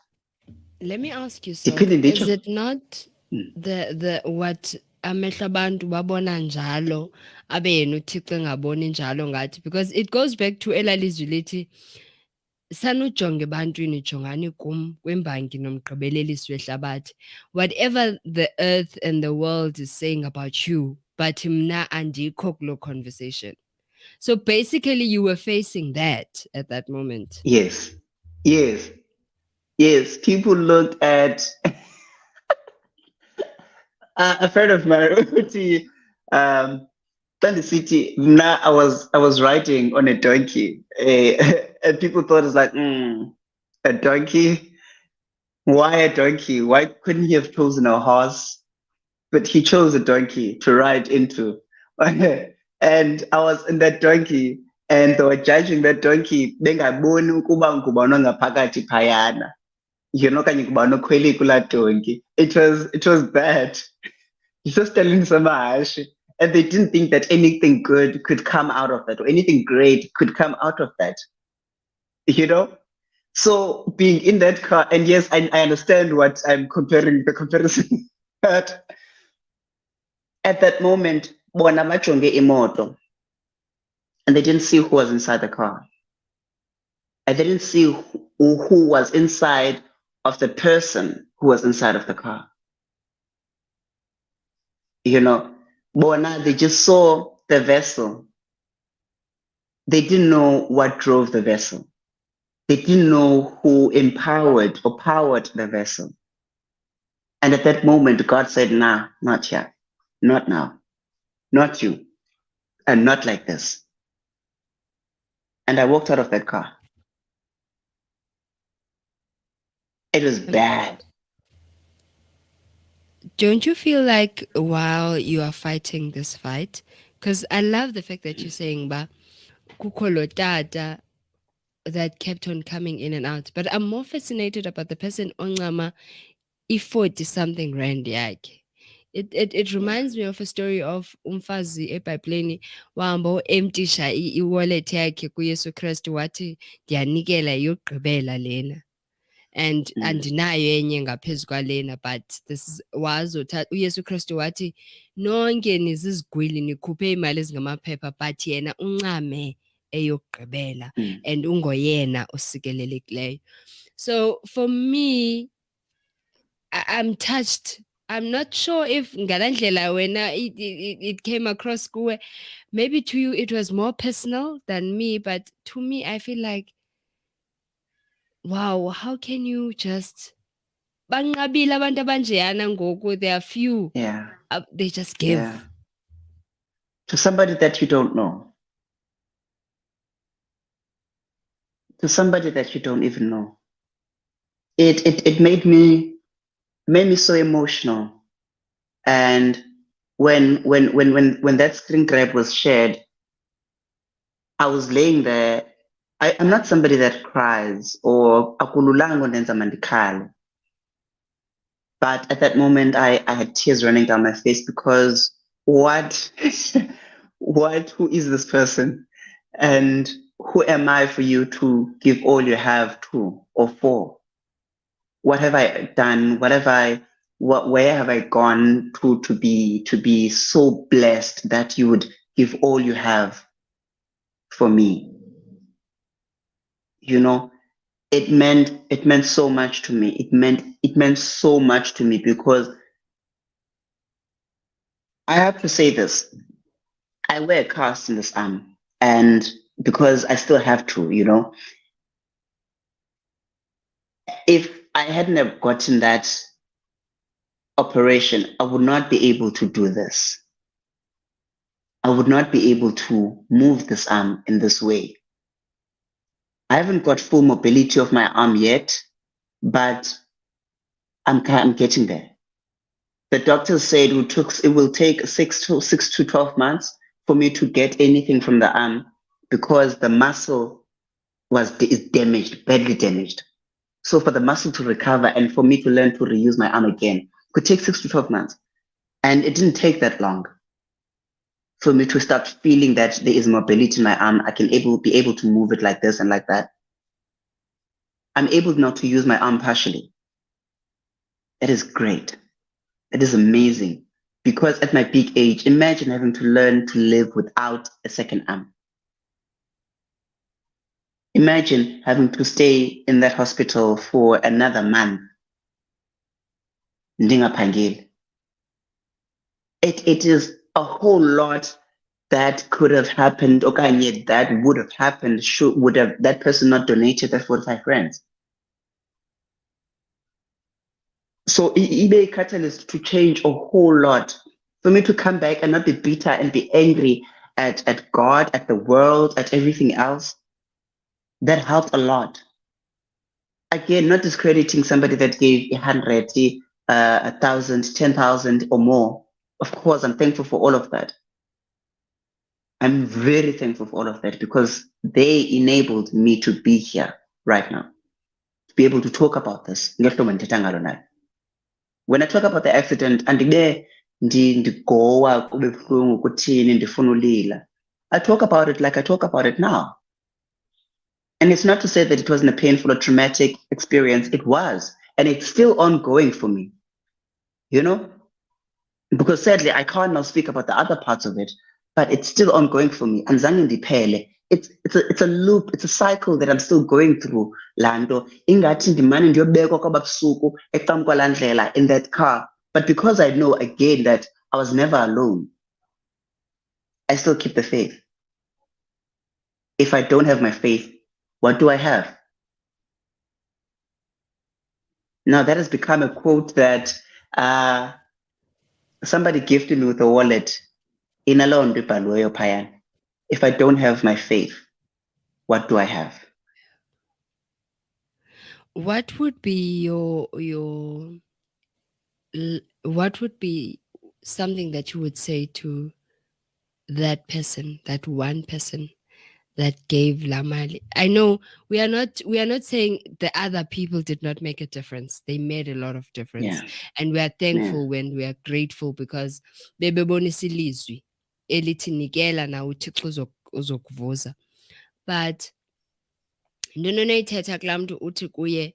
A: Let me ask you something. Is it not the what amehlo abantu babona njalo abe yena uThixo engaboni njalo ngathi? Because it goes back to elalizwi lithi sanujonge ebantwini jongani kum kwimbangi nomgqibelelisi wehlabathi. Whatever the earth and the world is saying about you, but mna andikho kulo conversation. So basically you were facing that at that moment.
B: Yes. People looked at a friend of mine, the city. Now I was riding on a donkey, and people thought it's like a donkey. Why a donkey? Why couldn't he have chosen a horse? But he chose a donkey to ride into. And I was in that donkey, and they were judging that donkey. Bengaboni ukuba ngubani ngaphakathi phayana. You know, kanye ngubani okhwele kulaa donkey. It was bad. Just telling some ash. And they didn't think that anything good could come out of that or anything great could come out of that, you know? So being in that car, and yes, I understand what I'm comparing, the comparison. But at that moment, bona bajonge imoto, and they didn't see who was inside the car. I didn't see who was inside of the person who was inside of the car. You know, bona, they just saw the vessel. They didn't know what drove the vessel. They didn't know who empowered or powered the vessel. And at that moment, God said, nah, not yet, not now, not you, and not like this. And I walked out of that car. It was
A: Um,
B: bad.
A: don't you feel like while you are fighting this fight, because I love the fact that you're saying, ba, kukho lo tata that kept on coming in and out. But I'm more fascinated about the person ongama i-40 something rand yakhe. It reminds me of a story of umfazi ebhayibhileni wahamba emptisha i-wallet yakhe kuYesu Kristu wathi ndiyanikela yokugqibela lena and
B: Mm,
A: andinayo enye ngaphezu kwalena, but this is wazothatha uYesu Kristu wathi nonke nizizigwili nikhuphe imali ezingamaphepha but yena uncame eyokugqibela
B: mm,
A: and ungoyena osikelelekileyo. So for me, I'm touched. I'm not sure if ngalandlela wena it came across kuwe. Maybe to you it was more personal than me, but to me I feel like, wow, how can you just banqabile abantu abanjeyana ngoku, they are few,
B: yeah,
A: they just
B: yeah.
A: give.
B: To somebody that you don't know, to somebody that you don't even know. It made me so emotional. And when that screen grab was shared, I was laying there. I'm not somebody that cries or akululango ndenza mandikhala. But at that moment, I had tears running down my face because what, who is this person? And who am I for you to give all you have to or for? What have I done? Where have I gone to be so blessed that you would give all you have for me? You know, it meant so much to me. It meant so much to me because I have to say this. I wear a cast in this arm, and because I still have to, you know, if I hadn't have gotten that operation, I would not be able to do this. I would not be able to move this arm in this way. I haven't got full mobility of my arm yet, but I'm getting there. The doctors said it will take 6 to 12 months for me to get anything from the arm because the muscle is damaged, badly damaged. So for the muscle to recover and for me to learn to reuse my arm again could take 6 to 12 months. And it didn't take that long for me to start feeling that there is mobility in my arm. I can be able to move it like this and like that. I'm able now to use my arm partially. It is great. It is amazing. Because at my big age, imagine having to learn to live without a second arm. Imagine having to stay in that hospital for another month. Ndingaphangeli. It is a whole lot that could have happened, okanye that would have happened, would have that person not donated that 45 rands. So eBay catalyst to change a whole lot. For me to come back and not be bitter and be angry at God, at the world, at everything else, that helped a lot. Again, not discrediting somebody that gave 100, 1,000, 10,000 or more. Of course, I'm thankful for all of that. I'm very thankful for all of that because they enabled me to be here right now, to be able to talk about this. When I talk about the accident, and ndigowa kube buhlungu kuthini ndifuna ulila. I talk about it like I talk about it now. And it's not to say that it wasn't a painful or traumatic experience. It was. And it's still ongoing for me, you know? Because sadly, I can't now speak about the other parts of it, but it's still ongoing for me. And zange it's a loop, it's a cycle that I'm still going through. Lando, ingathi ndimane ndiyobekwa kwaba busuku ecam kwalaa ndlela in that car. But because I know again that I was never alone, I still keep the faith. If I don't have my faith, what do I have? Now that has become a quote that uh, somebody gifted me with a wallet in a laundry payan. If I don't have my faith, what do I have?
A: What would be what would be something that you would say to that person, that one person that gave Lamali? I know we are not saying the other people did not make a difference. They made a lot of difference.
B: Yeah,
A: And we are
B: yeah.
A: thankful when we are grateful because bebebonisa ilizwi elithi nikela na uThixo uzokuvuza. But into noyithetha kulaa mntu uthi kuye,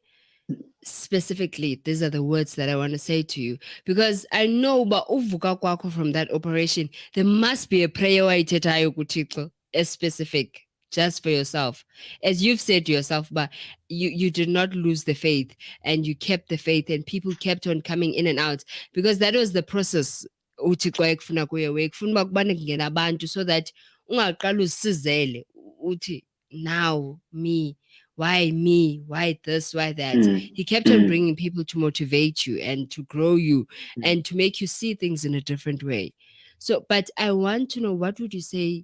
A: specifically, these are the words that I want to say to you, because I know but uvuka kwakho from that operation, there must be a prayer wayithethayo kuThixo, a specific, just for yourself, as you've said to yourself. But you did not lose the faith, and you kept the faith, and people kept on coming in and out, because that was the process. uThixo ayekufuna kuye wekufuna uba kubane kungena abantu, so that ungaqala uzisizele uthi now me, why me, why this, why that.
B: Mm,
A: He kept on
B: mm,
A: bringing people to motivate you and to grow you
B: mm.
A: and to make you see things in a different way. So, but I want to know, what would you say,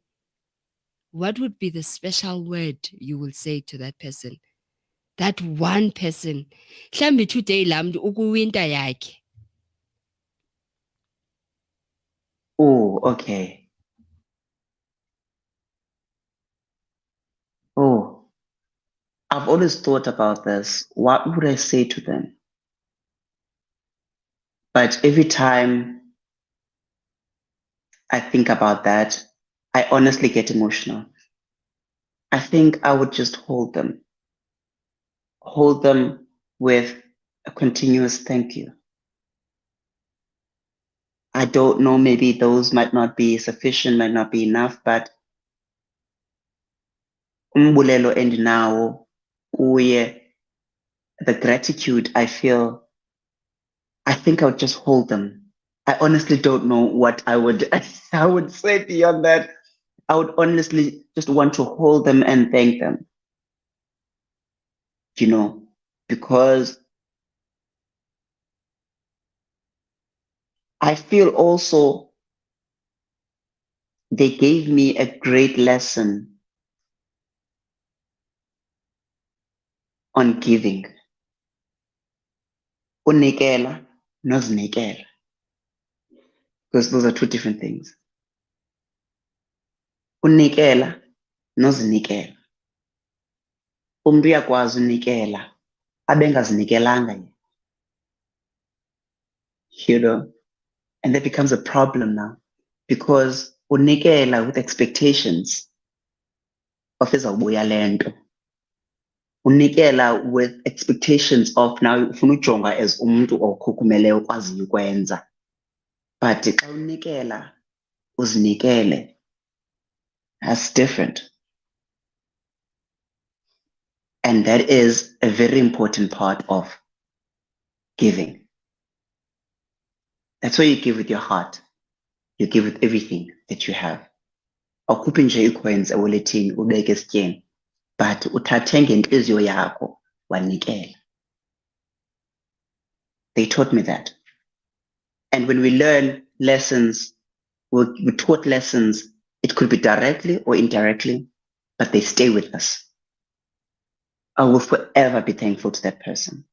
A: what would be the special word you will say to that person, that one person? Mhlambi today laa mntu ukuwinter yakhe.
B: Oh, okay. Oh, I've always thought about this. What would I say to them? But every time I think about that, I honestly get emotional. I think I would just hold them with a continuous thank you. I don't know, maybe those might not be sufficient, might not be enough, but umbulelo endinawo kuye, the gratitude I feel, I think I would just hold them. I honestly don't know what I would say beyond that. I would honestly just want to hold them and thank them, you know, because I feel also they gave me a great lesson on giving. Unikela, nozinikela. Because those are two different things. Unikela, nozinikela. Umuntu uyakwazi unikela, abengazinikelanga yena. You know, and that becomes a problem now because unikela with expectations of izawubuya lento. Unikela with expectations of now ufuna ujonga as umuntu okhukhumeleyo okwaziyo ukwenza. But xa unikela uzinikele, that's different. And that is a very important part of giving. That's why you give with your heart. You give with everything that you have. Awukhuphi nje ii-coins ewalletini ubeke esityeni, but uthathe ngentliziyo yakho wanikela. They taught me that. And when we learn lessons, we taught lessons, it could be directly or indirectly, but they stay with us. I will forever be thankful to that person.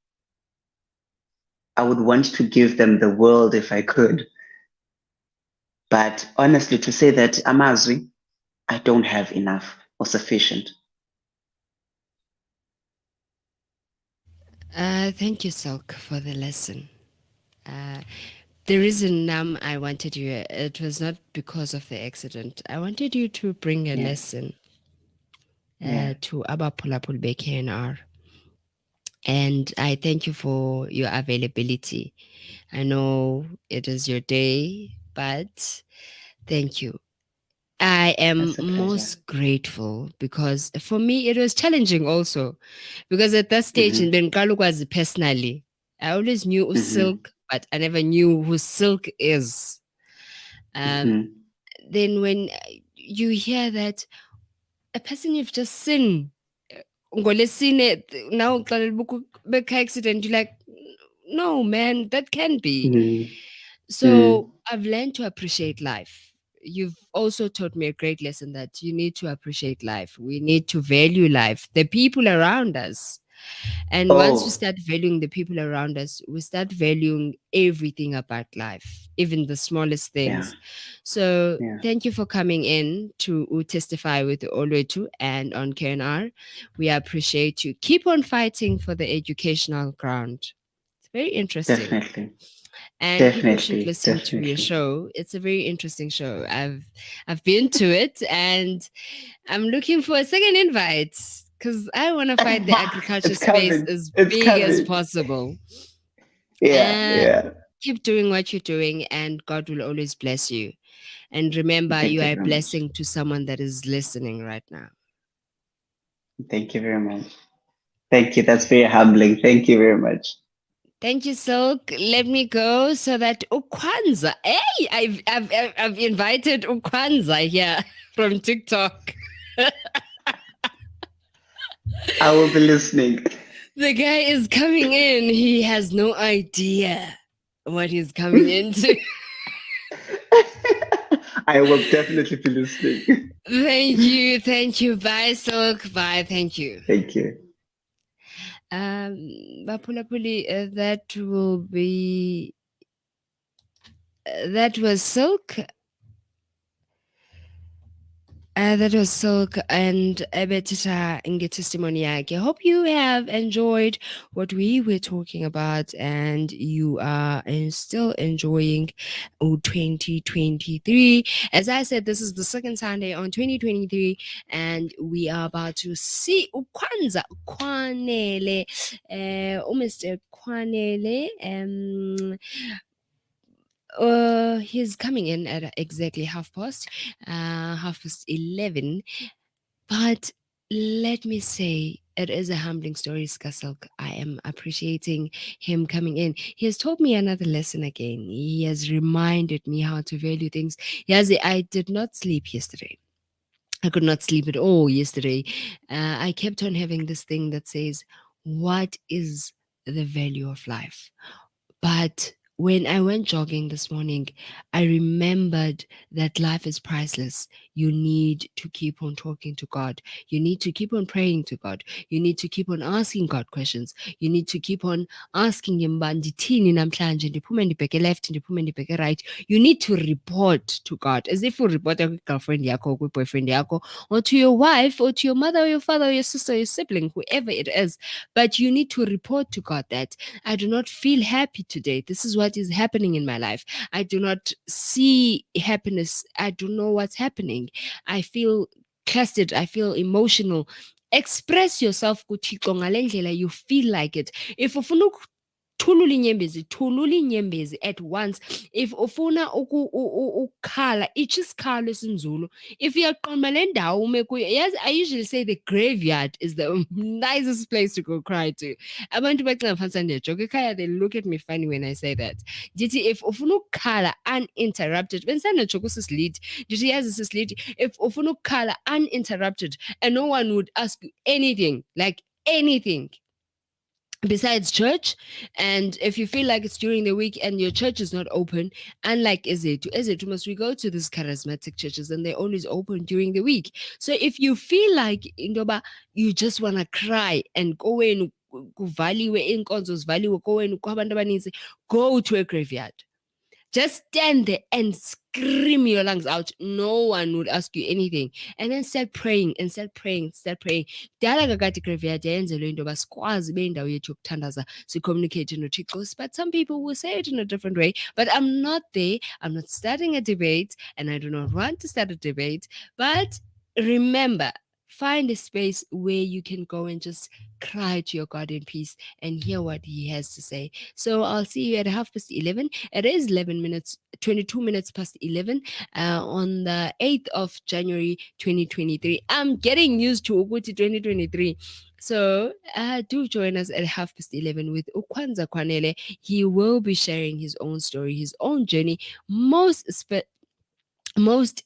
B: I would want to give them the world if I could. But honestly, to say that amazwi, I don't have enough or sufficient.
A: Thank you, Silk, for the lesson. The reason I wanted you, it was not because of the accident. I wanted you to bring a
B: Yeah,
A: lesson
B: yeah,
A: to Abapulapul KNR. And I thank you for your availability. I know it is your day, but thank you. I am
B: that's a pleasure.
A: most grateful because for me it was challenging also. Because at that stage in
B: Mm-hmm,
A: Benkalu personally, I always knew
B: mm-hmm,
A: Silk, but I never knew who Silk is. Um,
B: mm-hmm,
A: then when you hear that a person you've just seen ngolesine now uxelela uba car accident, you're like, no man, that can be.
B: mm-hmm,
A: So I've learned to appreciate life. You've also taught me a great lesson that you need to appreciate life. We need to value life, the people around us. And once we
B: Oh,
A: start valuing the people around us, we start valuing everything about life, even the smallest
B: yeah,
A: things. So
B: yeah,
A: thank you for coming in to testify with Owethu and on KNR. We appreciate you. Keep on fighting for the educational ground. It's very interesting.
B: definitely,
A: And people should
B: definitely,
A: listen to your
B: definitely.
A: show. It's a very interesting show. I've been to it, and I'm looking for a second invite because I want to fight the agriculture
B: It's
A: space
B: coming.
A: as
B: It's
A: big as
B: coming.
A: possible.
B: Yeah,
A: Uh,
B: yeah.
A: Keep doing what you're doing, and God will always bless you. And remember, you
B: Thank you
A: are a
B: very much.
A: blessing to someone that is listening right now.
B: Thank you very much. Thank you. That's very humbling. Thank you very much.
A: Thank you, Silk. Let me go so that Ukwanza. Hey, I've invited Ukwanza here from TikTok.
B: I will be listening.
A: The guy is coming in. He has no idea what he's coming into.
B: I will definitely be listening.
A: Thank you. Thank you. Bye, Silk. Bye. Thank you.
B: Thank you.
A: Um, Bapulapuli, that was Silk. That was Silk and Ebetita Inge testimony yake. Hope you have enjoyed what we were talking about and you are still enjoying 2023. As I said, this is the second Sunday on 2023 and we are about to see Ukwanza Kwanele, Mr. Kwanele. He's coming in at exactly half past 11. But let me say, it is a humbling story, Skasilk. I am appreciating him coming in. He has taught me another lesson again. He has reminded me how to value things. Yazi, I did not sleep yesterday. I could not sleep at all yesterday. I kept on having this thing that says, what is the value of life? But when I went jogging this morning, I remembered that life is priceless. You need to keep on talking to God. You need to keep on praying to God. You need to keep on asking God questions. You need to keep on asking Him, "Ba, ndithini namhlanje? Ndiphume ndibheke left, ndiphume ndibheke right." You need to report to God as if you report to girlfriend yako, boyfriend yako, or to your wife, or to your mother, or your father, or your sister, or your sibling, whoever it is. But you need to report to God that I do not feel happy today. This is what is happening in my life. I do not see happiness. I don't know what's happening. I feel clustered. I feel emotional. Express yourself kuThixo ngale ndlela you feel like it. If ufuna thulula inyembezi at once. If ufuna ukukhala, ithi isikhalo esinzulu. If uyaqonda le ndawo ume kuyo, yes, I usually say the graveyard is the nicest place to go cry to. Abantu bacinga fanisa ndiyajoka ekhaya, they look at me funny when I say that. Ndithi if ufuna ukukhala uninterrupted, bendisandiojoka usisilithi, ndithi yazi sisilithi, if ufuna ukukhala uninterrupted and no one would ask you anything, like anything besides church, and if you feel like it's during the week and your church is not open, unlike Ezetu must we go to these charismatic churches and they're always open during the week. So if you feel like indoba you just want to cry and go in kuvaliwe inkonzo zivaliwe go in kwabantu abaninzi, go to a graveyard. Just stand there and scream your lungs out. No one would ask you anything. And then start praying and start praying, start praying. Kudala kakade graveyard yayenzelwe into yoba sikwazi bendawo yethu yokuthandaza sicommunicate noThixo. But some people will say it in a different way. But I'm not there. I'm not starting a debate, and I do not want to start a debate. But remember, find a space where you can go and just cry to your God in peace and hear what He has to say. So I'll see you at 11:30. It is 11 minutes, 22 minutes past 11 on the 8th of January 2023. I'm getting used to Uguti 2023. So do join us at 11:30 with Ukwanza Kwanele. He will be sharing his own story, his own journey, most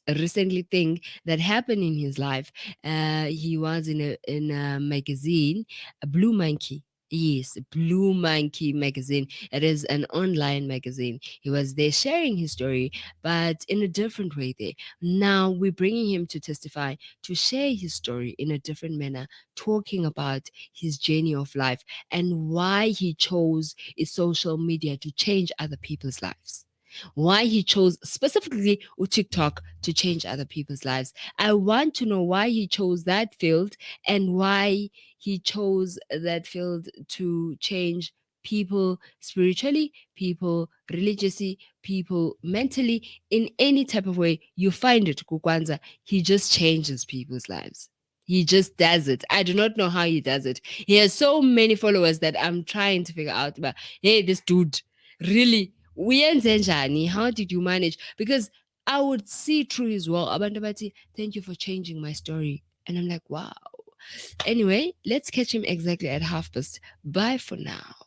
A: recently thing that happened in his life. He was in a magazine, a Blue Monkey. Yes, Blue Monkey magazine. It is an online magazine. He was there sharing his story, but in a different way there. Now we're bringing him to testify, to share his story in a different manner, talking about his journey of life and why he chose social media to change other people's lives, why he chose specifically TikTok to change other people's lives. I want to know why he chose that field and why he chose that field to change people spiritually, people religiously, people mentally, in any type of way you find it, Kukwanza. He just changes people's lives. He just does it. I do not know how he does it. He has so many followers that I'm trying to figure out. But hey, this dude, really, uyenze njani? How did you manage? Because I would see through his wall, abantu bathi, thank you for changing my story. And I'm like, wow. Anyway, let's catch him exactly at 1:30. Bye for now.